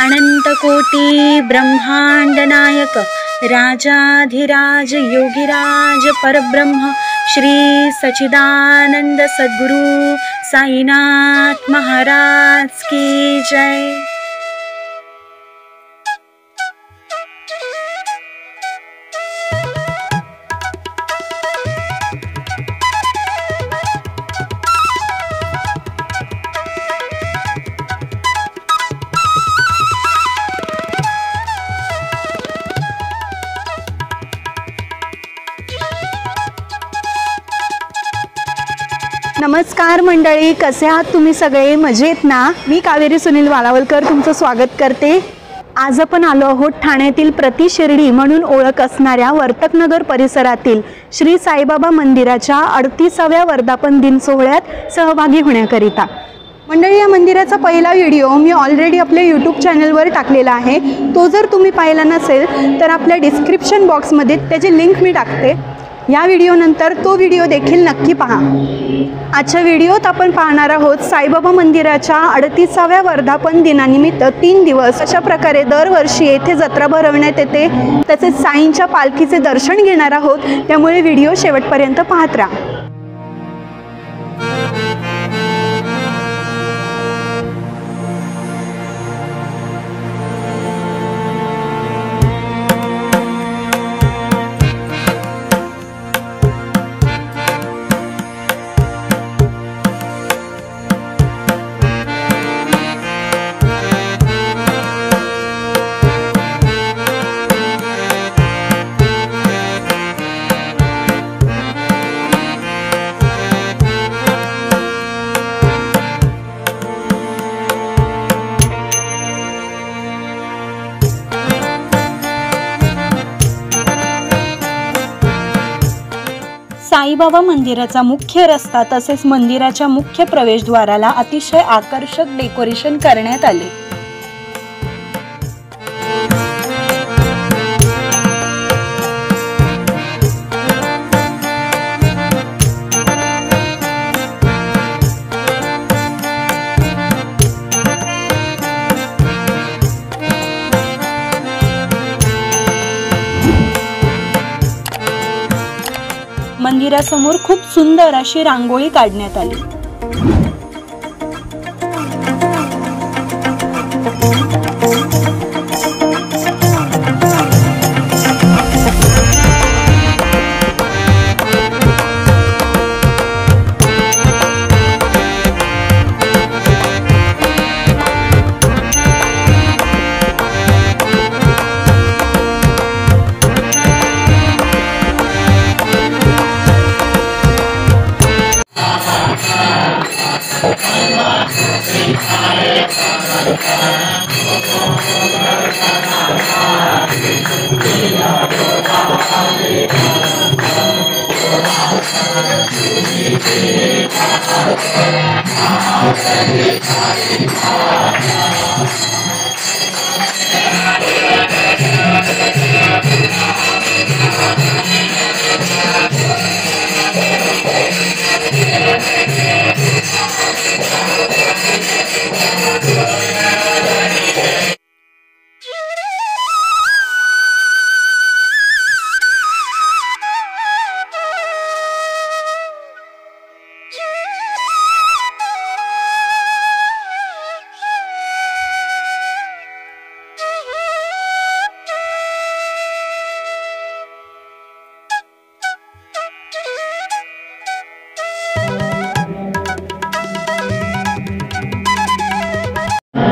अनंतकोटी ब्रह्मांड नायक राजाधिराज योगिराज परब्रह्म श्री सच्चिदानंद सद्गुरु साईनाथ महाराज की जय। नमस्कार मंडळी, कसे आहात तुम्ही सगळे? मजेत ना? मी कावेरी सुनील वालावलकर तुमचं स्वागत करते। आज आपण आलो आहोत ठाण्यातील प्रतिशिर्डी म्हणून ओळख असणाऱ्या वर्तकनगर परिसरातील श्री साईबाबा मंदिराच्या 38व्या वर्धापन दिन सोहळ्यात सहभागी होण्याकरिता। मंडळी, या मंदिराचा पहिला व्हिडिओ मी ऑलरेडी आपल्या यूट्यूब चॅनलवर टाकलेला आहे। तो जर तुम्ही पाहिला नसेल तर आपल्या डिस्क्रिप्शन बॉक्समध्ये त्याची लिंक मी टाकते। या व्हिडिओनंतर तो व्हिडिओ देखील नक्की पहा। आजच्या व्हिडिओत आपण पाहणार आहोत साईबाबा मंदिराच्या 38व्या वर्धापन दिनानिमित्त 3 दिवस अशा प्रकारे दरवर्षी येथे जत्रा भरवण्यात येते। तसेच साईंच्या पालखीचे दर्शन घेणार आहोत, त्यामुळे व्हिडिओ शेवटपर्यंत पाहत राहा। साईबाबा मंदिराचा मुख्य रस्ता तसेच मंदिराच्या मुख्य प्रवेशद्वाराला अतिशय आकर्षक डेकोरेशन करण्यात आले। मंदिरासमोर खूप सुंदर अशी रांगोळी काढण्यात आली।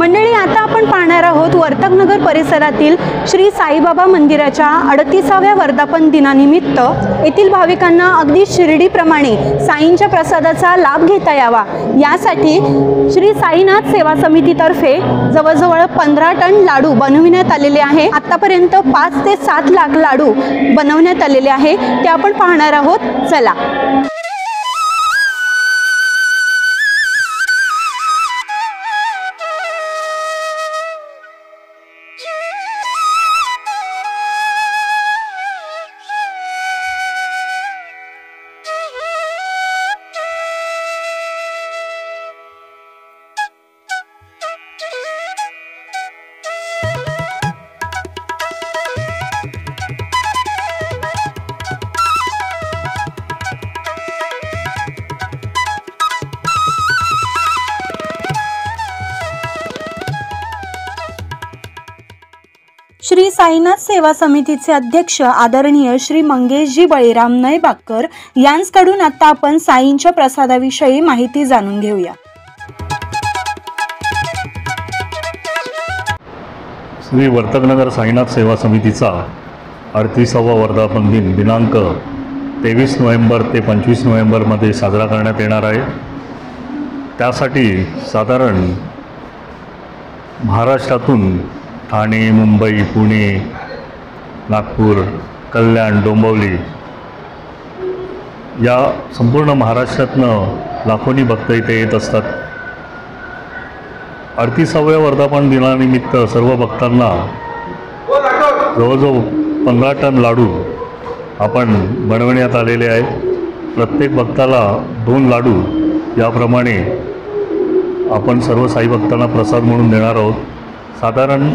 मंडळी, आता आपण पाहणार आहोत वर्तकनगर परिसरातील श्री साईबाबा मंदिराच्या 38व्या वर्धापन दिनानिमित्त येथील भाविकांना अगदी शिर्डीप्रमाणे साईंच्या प्रसादाचा लाभ घेता यावा यासाठी श्री साईनाथ सेवा समितीतर्फे जवळजवळ 15 टन लाडू बनविण्यात आलेले आहे। आतापर्यंत 5 ते 7 लाख लाडू बनवण्यात आलेले आहे, ते आपण पाहणार आहोत। चला। श्री साईनाथ सेवा समितीचे अध्यक्ष आदरणीय श्री मंगेशजी बळीराम नयबाकर यांच्याकडून आता आपण साईंच्या प्रसादाविषयी माहिती जाणून घेऊया। श्री वर्तकनगर साईनाथ सेवा समितीचा 38वा वर्धापन दिन दिनांक 23 नोव्हेंबर ते 25 नोव्हेंबरमध्ये साजरा करण्यात येणार आहे। त्यासाठी साधारण महाराष्ट्रातून ठाणे, मुंबई, पुणे, नागपूर, कल्याण, डोंबिवली या संपूर्ण महाराष्ट्रातनं लाखोनी भक्त इथे येत असतात। 38व्या वर्धापन दिनानिमित्त सर्व भक्तांना जवळजवळ 15 टन लाडू आपण बनवण्यात आलेले आहेत। प्रत्येक भक्ताला 2 लाडू याप्रमाणे आपण सर्व साई भक्तांना प्रसाद म्हणून देणार आहोत। साधारण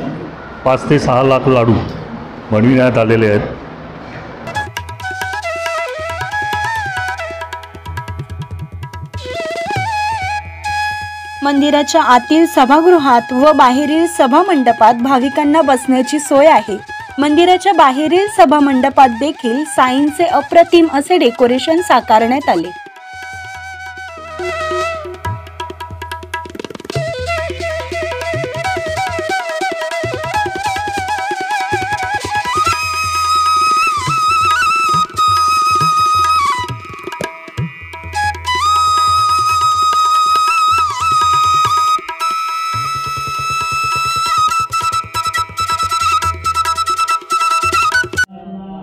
5 ते 6 लाख लाडू बनविण्यात आलेले आहेत। मंदिराच्या आतील सभागृहात व बाहेरील सभा मंडपात भाविकांना बसण्याची सोय आहे। मंदिराच्या बाहेरील सभा मंडपात देखील साईंचे अप्रतिम असे डेकोरेशन साकारण्यात आले।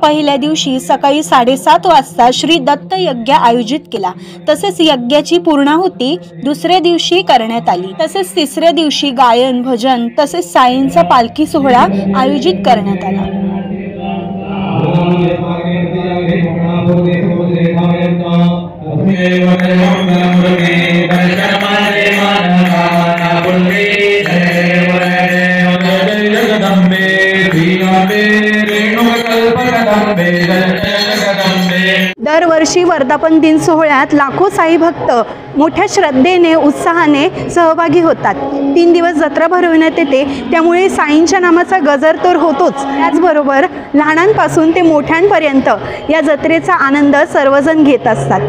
पहिल्या दिवशी सकाळी 7:30 वाजता श्री दत्त यज्ञ आयोजित केला। तसेच यज्ञाची पूर्णाहुती दुसऱ्या दिवशी करण्यात आली। तसेच तिसऱ्या दिवशी गायन, भजन तसेच साईंचा पालखी सोहळा आयोजित करण्यात आला। दरवर्षी वर्धापन दिन सोहळ्यात लाखो साई भक्त मोठ्या श्रद्धेने उत्साहाने सहभागी होतात। 3 दिवस जत्रा भरवण्यात येते, त्यामुळे साईंच्या नामाचा गजर तर होतोच, त्याचबरोबर लहानांपासून ते मोठ्यांपर्यंत या जत्रेचा आनंद सर्वजण घेत असतात।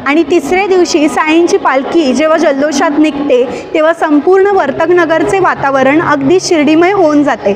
आणि तिसऱ्या दिवशी साईंची पालखी जेव्हा जल्लोषात निघते तेव्हा संपूर्ण वर्तकनगरचे वातावरण अगदी शिर्डीमय होऊन जाते।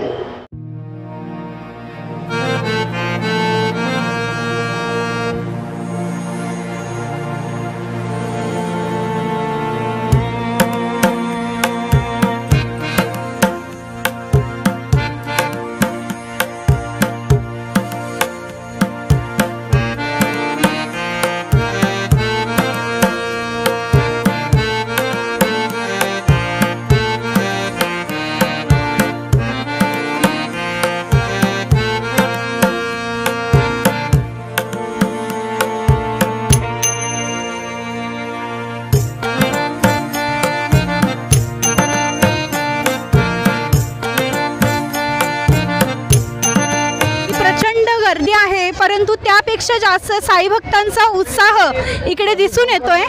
गर्दी आहे, परंतु त्यापेक्षा जास्त साई भक्तांचा उत्साह इकडे दिसून येतोय।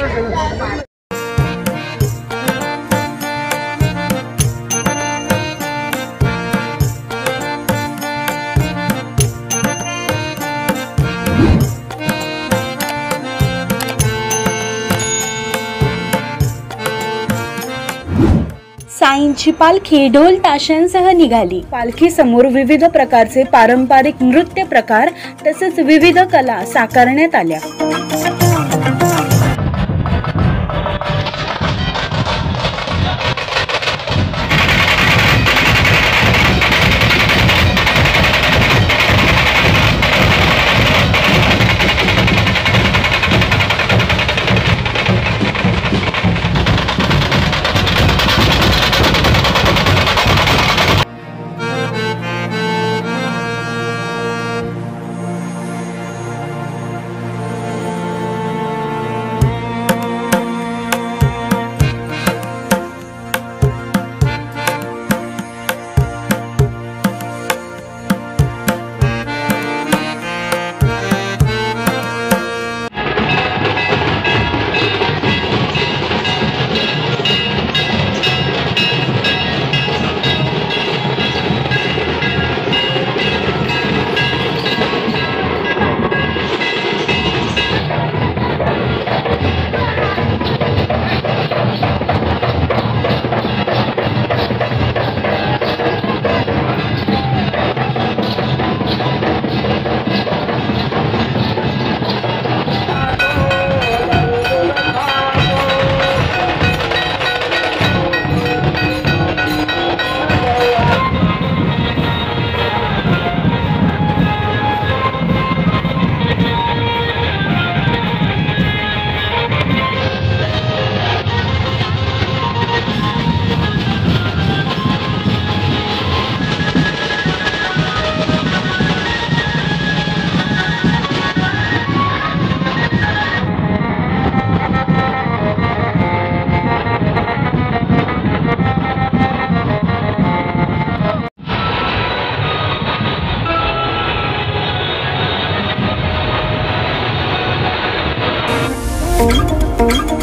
साईंची पालखी ढोल ताशांसह निघाली। पालखी समोर विविध प्रकारचे पारंपरिक नृत्य प्रकार तसेच विविध कला साकारण्यात आल्या। हो